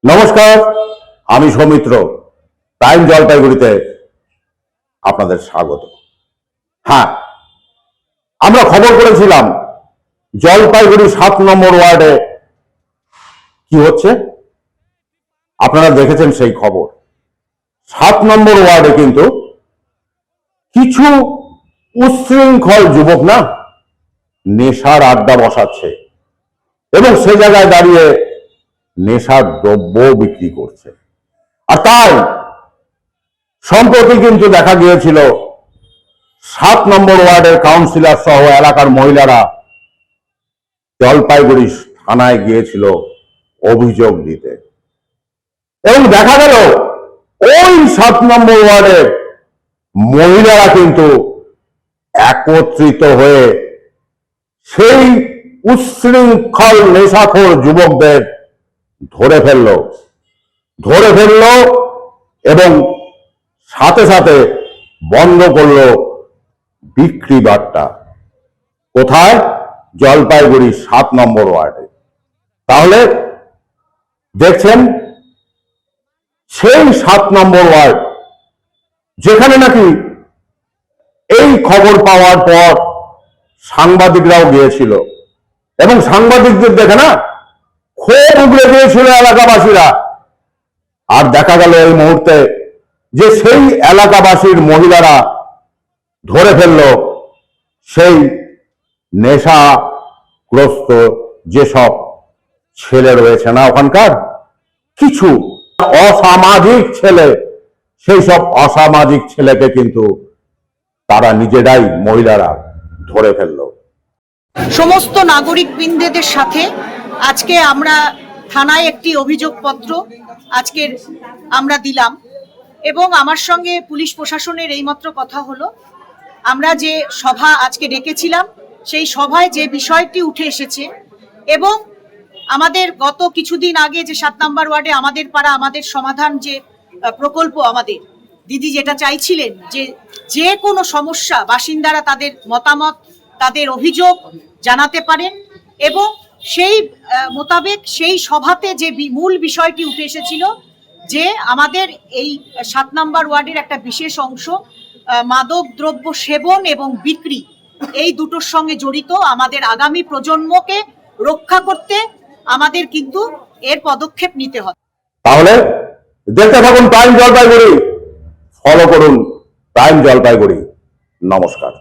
নমস্কার, আমি সৌমিত্র। টাইম জলপাইগুড়িতে আপনাদের স্বাগত। হ্যাঁ, আমরা খবর করেছিলাম জলপাইগুড়ি 7 নম্বর ওয়ার্ডে কি হচ্ছে। আপনারা দেখেছেন সেই খবর। 7 নম্বর ওয়ার্ডে কিন্তু কিছু উচ্ছৃঙ্খল যুবক না নেশার আড্ডা বসাচ্ছে এবং সে জায়গায় দাঁড়িয়ে নেশার দ্রব্য বিক্রি করছে। আর তাই সম্প্রতি কিন্তু দেখা গিয়েছিল 7 নম্বর ওয়ার্ডের কাউন্সিলর সহ এলাকার মহিলারা জলপাইগুড়ি থানায় গিয়েছিল অভিযোগ দিতে, এবং দেখা গেল ওই 7 নম্বর ওয়ার্ডের মহিলারা কিন্তু একত্রিত হয়ে সেই উচ্ছৃঙ্খল নেশাখোর যুবকদের ধরে ফেলল এবং সাথে সাথে বন্ধ করলো বিক্রি বাট্টা। কোথায়? জলপাইগুড়ি 7 নম্বর ওয়ার্ডে। তাহলে দেখছেন সেই 7 নম্বর ওয়ার্ড, যেখানে নাকি এই খবর পাওয়ার পর সাংবাদিকরাও গিয়েছিল এবং সাংবাদিকদের দেখে না খুব উগড়ে গিয়েছিল এলাকাবাসীরা। আর দেখা গেল এই মুহূর্তে যে সেই এলাকাবাসীর মহিলারা ধরে ফেলল সেই নেশাগ্রস্ত যেসব ছেলে রয়েছে না ওখানকার, কিছু অসামাজিক ছেলে, সেই সব অসামাজিক ছেলেকে কিন্তু তারা নিজেরাই মহিলারা ধরে ফেলল। সমস্ত নাগরিক বৃন্দের সাথে আজকে আমরা থানায় একটি অভিযোগপত্র আজকের আমরা দিলাম, এবং আমার সঙ্গে পুলিশ প্রশাসনের এইমাত্র কথা হলো। আমরা যে সভা আজকে ডেকেছিলাম সেই সভায় যে বিষয়টি উঠে এসেছে, এবং আমাদের গত কিছুদিন আগে যে 7 নম্বর ওয়ার্ডে আমাদের পাড়া আমাদের সমাধান যে প্রকল্প, আমাদের দিদি যেটা চাইছিলেন যে কোনো সমস্যা বাসিন্দারা তাদের মতামত, তাদের অভিযোগ জানাতে পারেন, এবং সেই মোতাবেক সেই সভাতে যে মূল বিষয়টি উঠে এসেছিল যে আমাদের এই 7 নম্বর ওয়ার্ডের একটা বিশেষ অংশ মাদক দ্রব্য সেবন এবং বিক্রি, এই দুটোর সঙ্গে জড়িত। আমাদের আগামী প্রজন্মকে রক্ষা করতে আমাদের কিন্তু এর পদক্ষেপ নিতে হবে। তাহলে দেখতে থাকুন টাইম জলপাইগুড়ি, ফলো করুন টাইম জলপাইগুড়ি। নমস্কার।